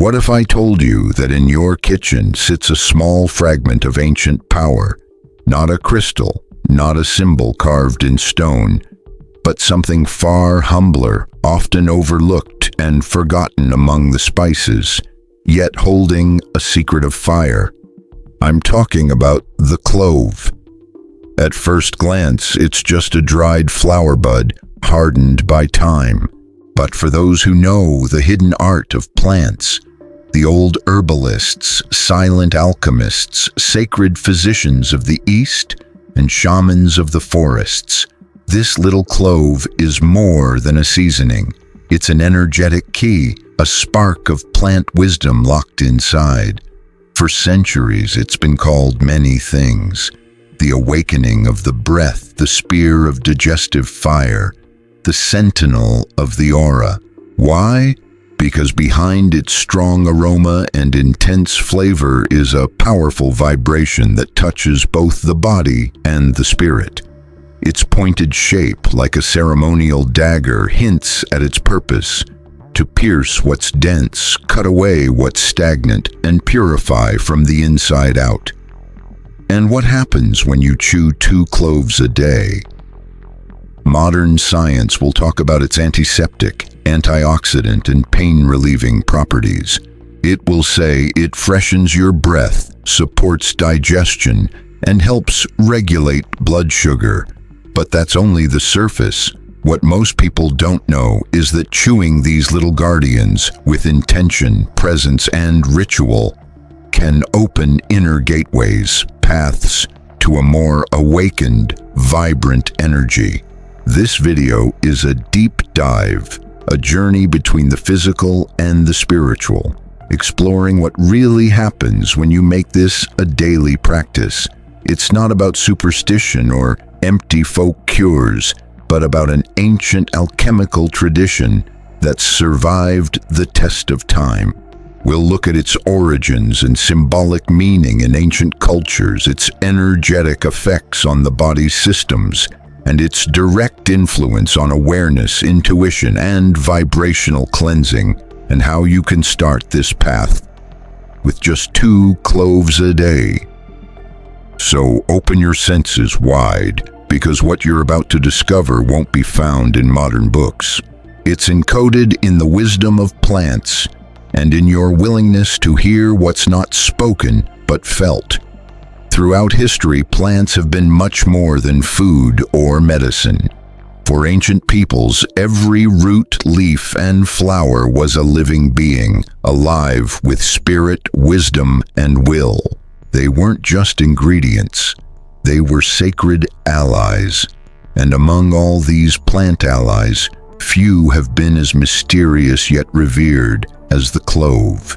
What if I told you that in your kitchen sits a small fragment of ancient power, not a crystal, not a symbol carved in stone, but something far humbler, often overlooked and forgotten among the spices, yet holding a secret of fire? I'm talking about the clove. At first glance, it's just a dried flower bud, hardened by time. But for those who know the hidden art of plants, the old herbalists, silent alchemists, sacred physicians of the East, and shamans of the forests, this little clove is more than a seasoning. It's an energetic key, a spark of plant wisdom locked inside. For centuries, it's been called many things: the awakening of the breath, the spear of digestive fire, the sentinel of the aura. Why? Because behind its strong aroma and intense flavor is a powerful vibration that touches both the body and the spirit. Its pointed shape, like a ceremonial dagger, hints at its purpose: to pierce what's dense, cut away what's stagnant, and purify from the inside out. And what happens when you chew 2 cloves a day? Modern science will talk about its antiseptic, antioxidant, and pain-relieving properties. It will say it freshens your breath, supports digestion, and helps regulate blood sugar. But that's only the surface. What most people don't know is that chewing these little guardians with intention, presence, and ritual can open inner gateways, paths to a more awakened, vibrant energy. This video is a deep dive, a journey between the physical and the spiritual, exploring what really happens when you make this a daily practice. It's not about superstition or empty folk cures, but about an ancient alchemical tradition that's survived the test of time. We'll look at its origins and symbolic meaning in ancient cultures, its energetic effects on the body's systems, and its direct influence on awareness, intuition, and vibrational cleansing, and how you can start this path with just 2 cloves a day. So open your senses wide, because what you're about to discover won't be found in modern books. It's encoded in the wisdom of plants and in your willingness to hear what's not spoken but felt. Throughout history, plants have been much more than food or medicine. For ancient peoples, every root, leaf, and flower was a living being, alive with spirit, wisdom, and will. They weren't just ingredients. They were sacred allies, and among all these plant allies, few have been as mysterious yet revered as the clove.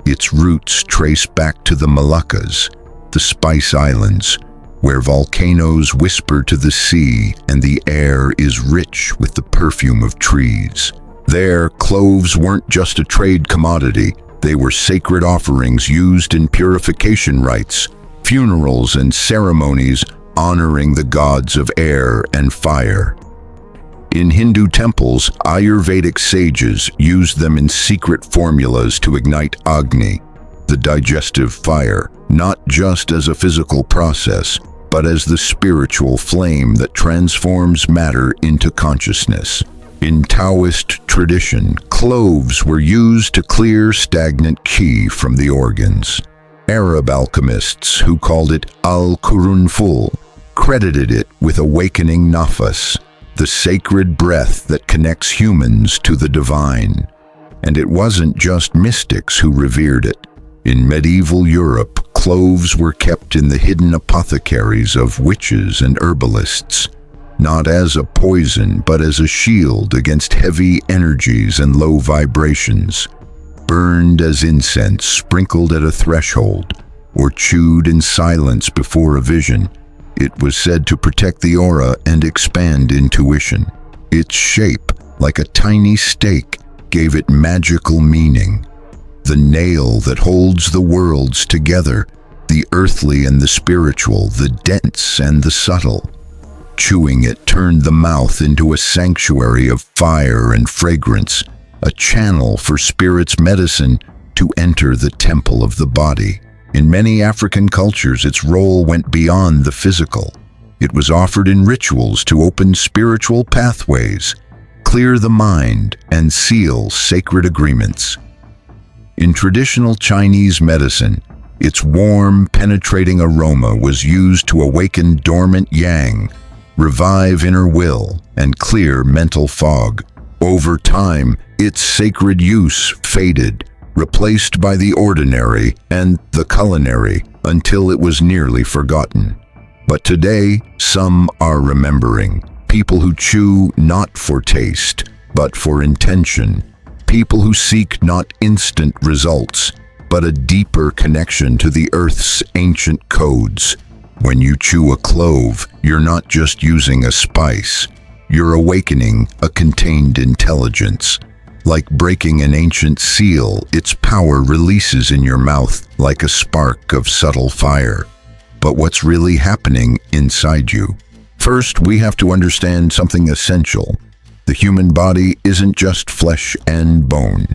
Its roots trace back to the Moluccas, the Spice Islands, where volcanoes whisper to the sea and the air is rich with the perfume of trees. There, cloves weren't just a trade commodity. They were sacred offerings used in purification rites, funerals, and ceremonies honoring the gods of air and fire. In Hindu temples, Ayurvedic sages used them in secret formulas to ignite Agni, the digestive fire, not just as a physical process, but as the spiritual flame that transforms matter into consciousness. In Taoist tradition, cloves were used to clear stagnant qi from the organs. Arab alchemists, who called it al-Qurunful, credited it with awakening nafas, the sacred breath that connects humans to the divine. And it wasn't just mystics who revered it. In medieval Europe, cloves were kept in the hidden apothecaries of witches and herbalists, not as a poison but as a shield against heavy energies and low vibrations. Burned as incense, sprinkled at a threshold, or chewed in silence before a vision, it was said to protect the aura and expand intuition. Its shape, like a tiny stake, gave it magical meaning. The nail that holds the worlds together, the earthly and the spiritual, the dense and the subtle. Chewing it turned the mouth into a sanctuary of fire and fragrance, a channel for spirit's medicine to enter the temple of the body. In many African cultures, its role went beyond the physical. It was offered in rituals to open spiritual pathways, clear the mind, and seal sacred agreements. In traditional Chinese medicine, its warm, penetrating aroma was used to awaken dormant yang, revive inner will, and clear mental fog. Over time, its sacred use faded, replaced by the ordinary and the culinary, until it was nearly forgotten. But today, some are remembering. People who chew not for taste, but for intention. People who seek not instant results, but a deeper connection to the earth's ancient codes. When you chew a clove, you're not just using a spice. You're awakening a contained intelligence. Like breaking an ancient seal, its power releases in your mouth like a spark of subtle fire. But what's really happening inside you? First, we have to understand something essential. The human body isn't just flesh and bone.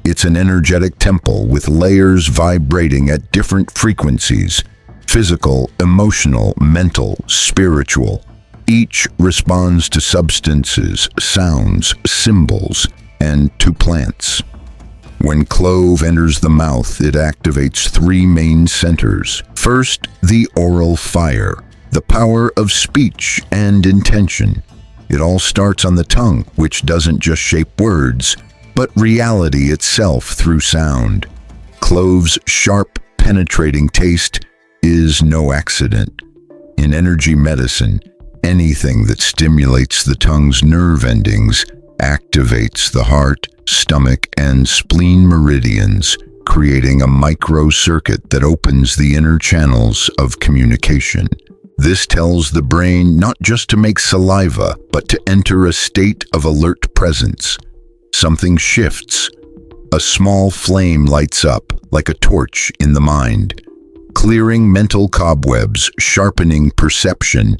It's an energetic temple with layers vibrating at different frequencies: physical, emotional, mental, spiritual. Each responds to substances, sounds, symbols, and to plants. When clove enters the mouth, it activates three main centers. First, the oral fire, the power of speech and intention. It all starts on the tongue, which doesn't just shape words, but reality itself through sound. Clove's sharp, penetrating taste is no accident. In energy medicine, anything that stimulates the tongue's nerve endings activates the heart, stomach, and spleen meridians, creating a microcircuit that opens the inner channels of communication. This tells the brain not just to make saliva, but to enter a state of alert presence. Something shifts. A small flame lights up, like a torch in the mind, clearing mental cobwebs, sharpening perception,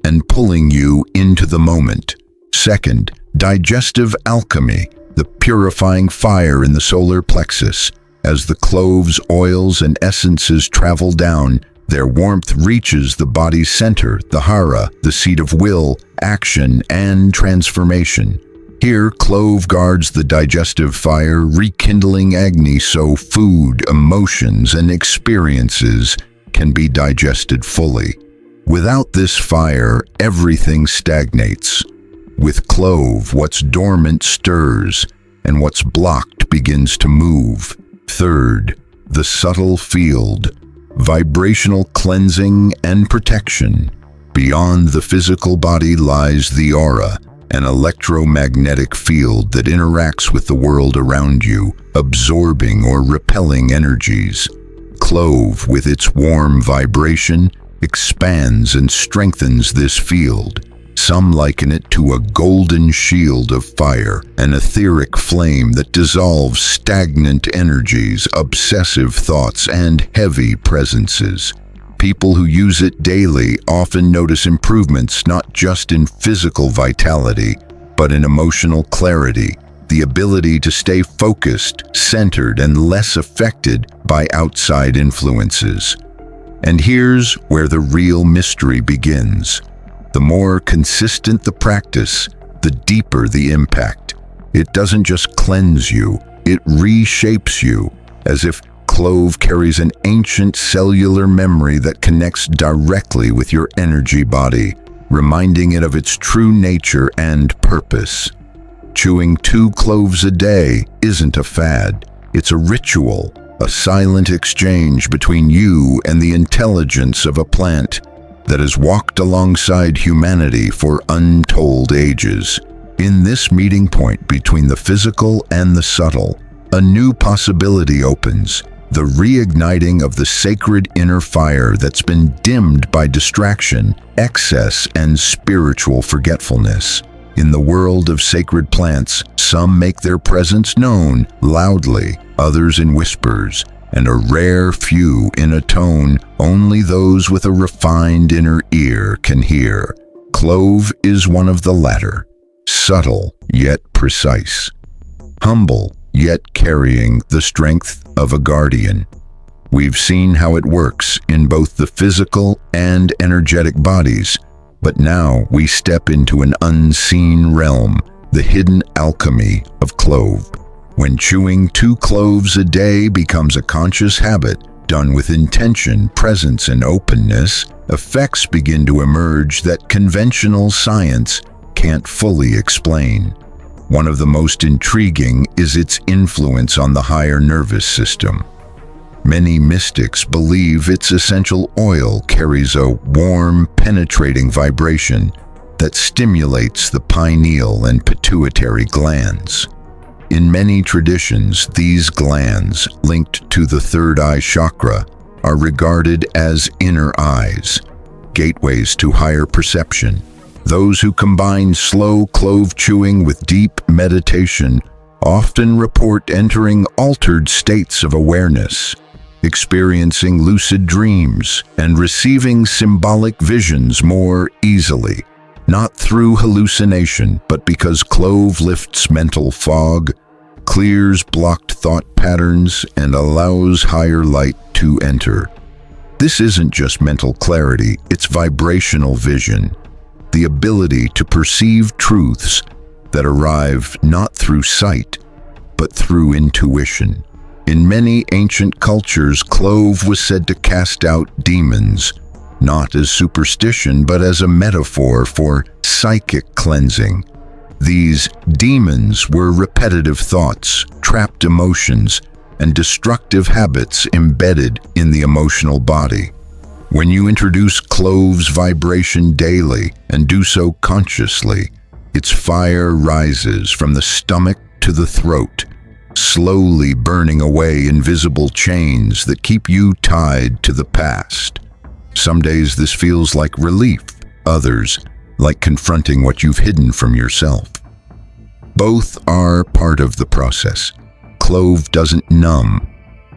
and pulling you into the moment. Second, digestive alchemy, the purifying fire in the solar plexus. As the cloves, oils, and essences travel down, their warmth reaches the body's center, the hara, the seat of will, action, and transformation. Here, clove guards the digestive fire, rekindling agni so food, emotions, and experiences can be digested fully. Without this fire, everything stagnates. With clove, what's dormant stirs, and what's blocked begins to move. Third, the subtle field, vibrational cleansing and protection. Beyond the physical body lies the aura, an electromagnetic field that interacts with the world around you, absorbing or repelling energies. Clove, with its warm vibration, expands and strengthens this field. Some liken it to a golden shield of fire, an etheric flame that dissolves stagnant energies, obsessive thoughts, and heavy presences. People who use it daily often notice improvements not just in physical vitality, but in emotional clarity, the ability to stay focused, centered, and less affected by outside influences. And here's where the real mystery begins. The more consistent the practice, the deeper the impact. It doesn't just cleanse you, it reshapes you, as if clove carries an ancient cellular memory that connects directly with your energy body, reminding it of its true nature and purpose. Chewing 2 cloves a day isn't a fad, it's a ritual, a silent exchange between you and the intelligence of a plant that has walked alongside humanity for untold ages. In this meeting point between the physical and the subtle, a new possibility opens, the reigniting of the sacred inner fire that's been dimmed by distraction, excess, and spiritual forgetfulness. In the world of sacred plants, some make their presence known loudly, others in whispers, and a rare few in a tone only those with a refined inner ear can hear. Clove is one of the latter, subtle yet precise, humble yet carrying the strength of a guardian. We've seen how it works in both the physical and energetic bodies, but now we step into an unseen realm, the hidden alchemy of clove. When chewing 2 cloves a day becomes a conscious habit, done with intention, presence, and openness, effects begin to emerge that conventional science can't fully explain. One of the most intriguing is its influence on the higher nervous system. Many mystics believe its essential oil carries a warm, penetrating vibration that stimulates the pineal and pituitary glands. In many traditions, these glands, linked to the third eye chakra, are regarded as inner eyes, gateways to higher perception. Those who combine slow clove chewing with deep meditation often report entering altered states of awareness, experiencing lucid dreams, and receiving symbolic visions more easily, not through hallucination, but because clove lifts mental fog, clears blocked thought patterns, and allows higher light to enter. This isn't just mental clarity, it's vibrational vision, the ability to perceive truths that arrive not through sight, but through intuition. In many ancient cultures, clove was said to cast out demons, not as superstition, but as a metaphor for psychic cleansing. These demons were repetitive thoughts, trapped emotions, and destructive habits embedded in the emotional body. When you introduce clove's vibration daily and do so consciously, its fire rises from the stomach to the throat, slowly burning away invisible chains that keep you tied to the past. Some days this feels like relief, others like confronting what you've hidden from yourself. Both are part of the process. Clove doesn't numb,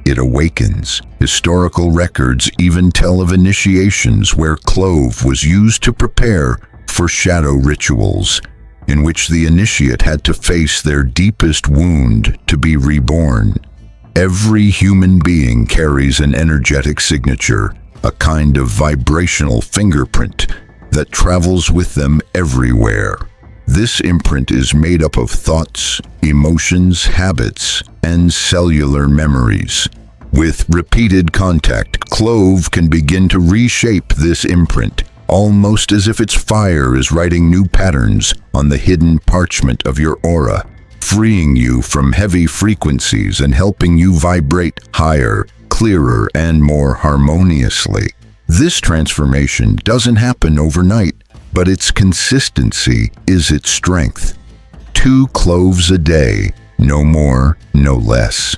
it awakens. Historical records even tell of initiations where clove was used to prepare for shadow rituals, in which the initiate had to face their deepest wound to be reborn. Every human being carries an energetic signature, a kind of vibrational fingerprint that travels with them everywhere. This imprint is made up of thoughts, emotions, habits, and cellular memories. With repeated contact, clove can begin to reshape this imprint, almost as if its fire is writing new patterns on the hidden parchment of your aura, freeing you from heavy frequencies and helping you vibrate higher, clearer, and more harmoniously. This transformation doesn't happen overnight, but its consistency is its strength. 2 cloves a day, no more, no less.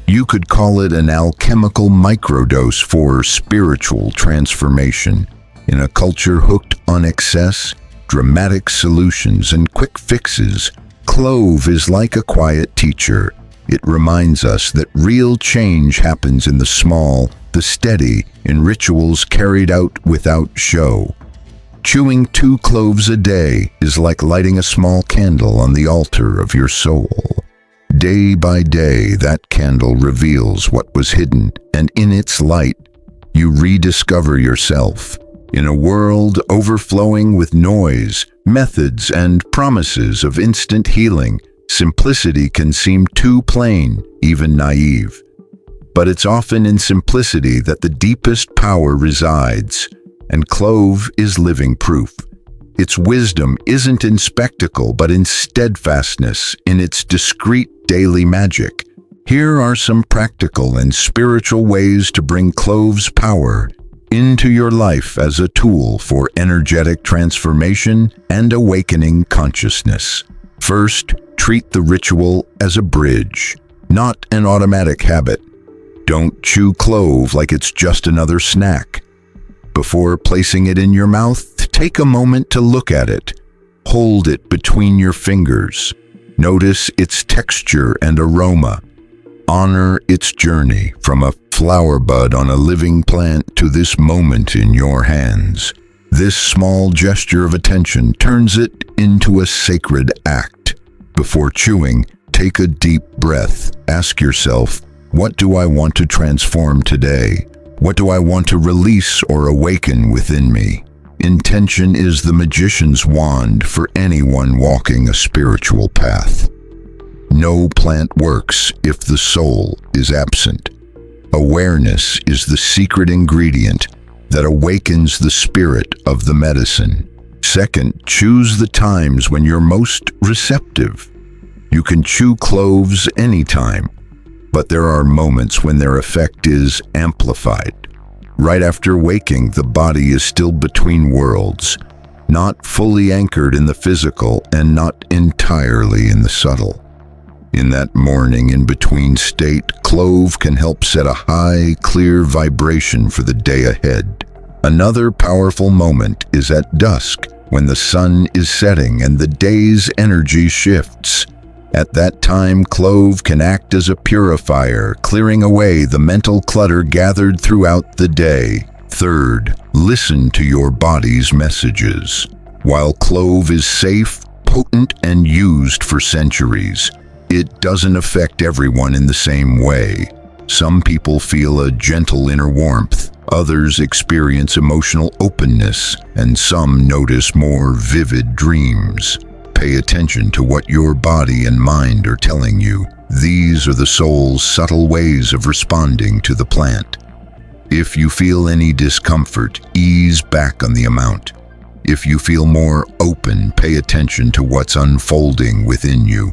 You could call it an alchemical microdose for spiritual transformation. In a culture hooked on excess, dramatic solutions, and quick fixes, clove is like a quiet teacher. It reminds us that real change happens in the small, the steady, in rituals carried out without show. Chewing 2 cloves a day is like lighting a small candle on the altar of your soul. Day by day, that candle reveals what was hidden, and in its light, you rediscover yourself. In a world overflowing with noise, methods, and promises of instant healing, simplicity can seem too plain, even naive. But it's often in simplicity that the deepest power resides, and clove is living proof. Its wisdom isn't in spectacle, but in steadfastness, in its discreet daily magic. Here are some practical and spiritual ways to bring clove's power into your life as a tool for energetic transformation and awakening consciousness. First, treat the ritual as a bridge, not an automatic habit. Don't chew clove like it's just another snack. Before placing it in your mouth, take a moment to look at it. Hold it between your fingers. Notice its texture and aroma. Honor its journey from a flower bud on a living plant to this moment in your hands. This small gesture of attention turns it into a sacred act. Before chewing, take a deep breath. Ask yourself, what do I want to transform today? What do I want to release or awaken within me? Intention is the magician's wand for anyone walking a spiritual path. No plant works if the soul is absent. Awareness is the secret ingredient that awakens the spirit of the medicine. Second, choose the times when you're most receptive. You can chew cloves anytime, but there are moments when their effect is amplified. Right after waking, the body is still between worlds, not fully anchored in the physical and not entirely in the subtle. In that morning in-between state, clove can help set a high, clear vibration for the day ahead. Another powerful moment is at dusk, when the sun is setting and the day's energy shifts. At that time, clove can act as a purifier, clearing away the mental clutter gathered throughout the day. Third, listen to your body's messages. While clove is safe, potent, and used for centuries, it doesn't affect everyone in the same way. Some people feel a gentle inner warmth, others experience emotional openness, and some notice more vivid dreams. Pay attention to what your body and mind are telling you. These are the soul's subtle ways of responding to the plant. If you feel any discomfort, ease back on the amount. If you feel more open, pay attention to what's unfolding within you.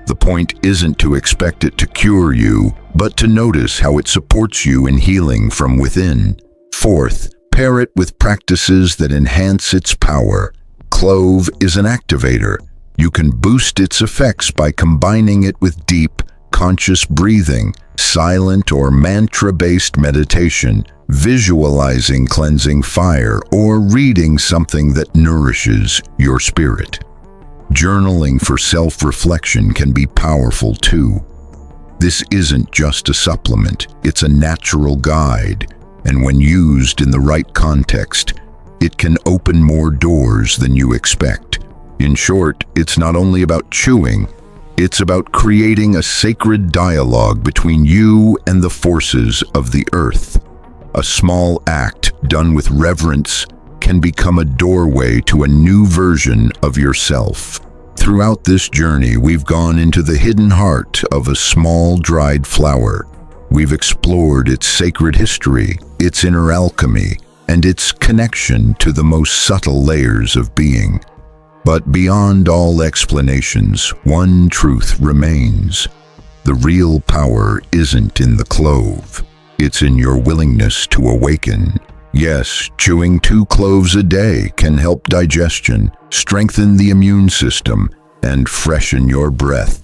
The point isn't to expect it to cure you, but to notice how it supports you in healing from within. Fourth, pair it with practices that enhance its power. Clove is an activator. You can boost its effects by combining it with deep, conscious breathing, silent or mantra-based meditation, visualizing cleansing fire, or reading something that nourishes your spirit. Journaling for self-reflection can be powerful too. This isn't just a supplement, it's a natural guide, and when used in the right context, it can open more doors than you expect. In short, it's not only about chewing, it's about creating a sacred dialogue between you and the forces of the earth. A small act done with reverence can become a doorway to a new version of yourself. Throughout this journey, we've gone into the hidden heart of a small dried flower. We've explored its sacred history, its inner alchemy, and its connection to the most subtle layers of being. But beyond all explanations, one truth remains. The real power isn't in the clove. It's in your willingness to awaken. Yes, chewing 2 cloves a day can help digestion, strengthen the immune system, and freshen your breath.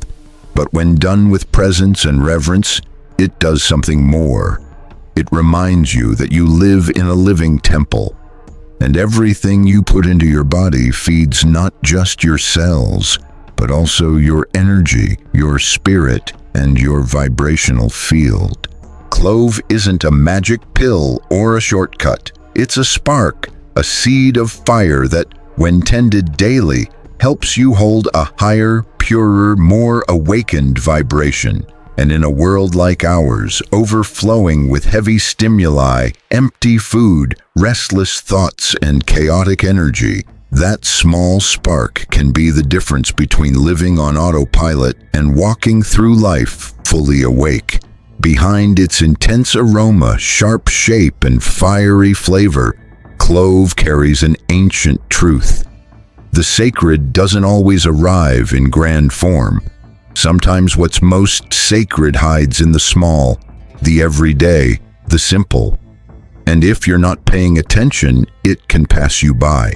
But when done with presence and reverence, it does something more. It reminds you that you live in a living temple, and everything you put into your body feeds not just your cells, but also your energy, your spirit, and your vibrational field. Clove isn't a magic pill or a shortcut. It's a spark, a seed of fire that, when tended daily, helps you hold a higher, purer, more awakened vibration. And in a world like ours, overflowing with heavy stimuli, empty food, restless thoughts, and chaotic energy, that small spark can be the difference between living on autopilot and walking through life fully awake. Behind its intense aroma, sharp shape, and fiery flavor, clove carries an ancient truth. The sacred doesn't always arrive in grand form. Sometimes what's most sacred hides in the small, the everyday, the simple. And if you're not paying attention, it can pass you by.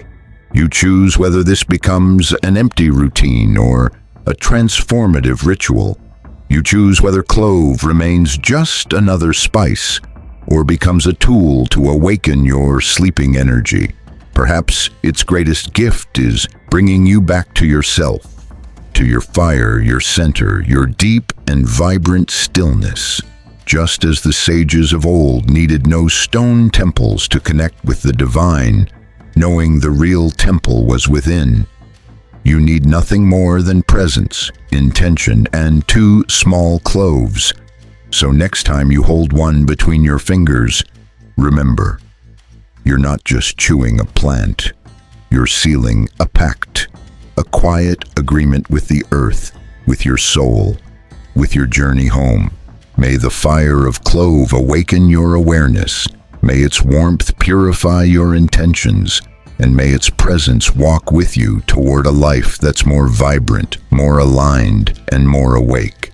You choose whether this becomes an empty routine or a transformative ritual. You choose whether clove remains just another spice or becomes a tool to awaken your sleeping energy. Perhaps its greatest gift is bringing you back to yourself, to your fire, your center, your deep and vibrant stillness. Just as the sages of old needed no stone temples to connect with the divine, knowing the real temple was within, You need nothing more than presence, intention, and 2 small cloves. So next time you hold one between your fingers, remember, you're not just chewing a plant. You're sealing a pact, a quiet agreement with the earth, with your soul, with your journey home. May the fire of clove awaken your awareness. May its warmth purify your intentions, and may its presence walk with you toward a life that's more vibrant, more aligned, and more awake.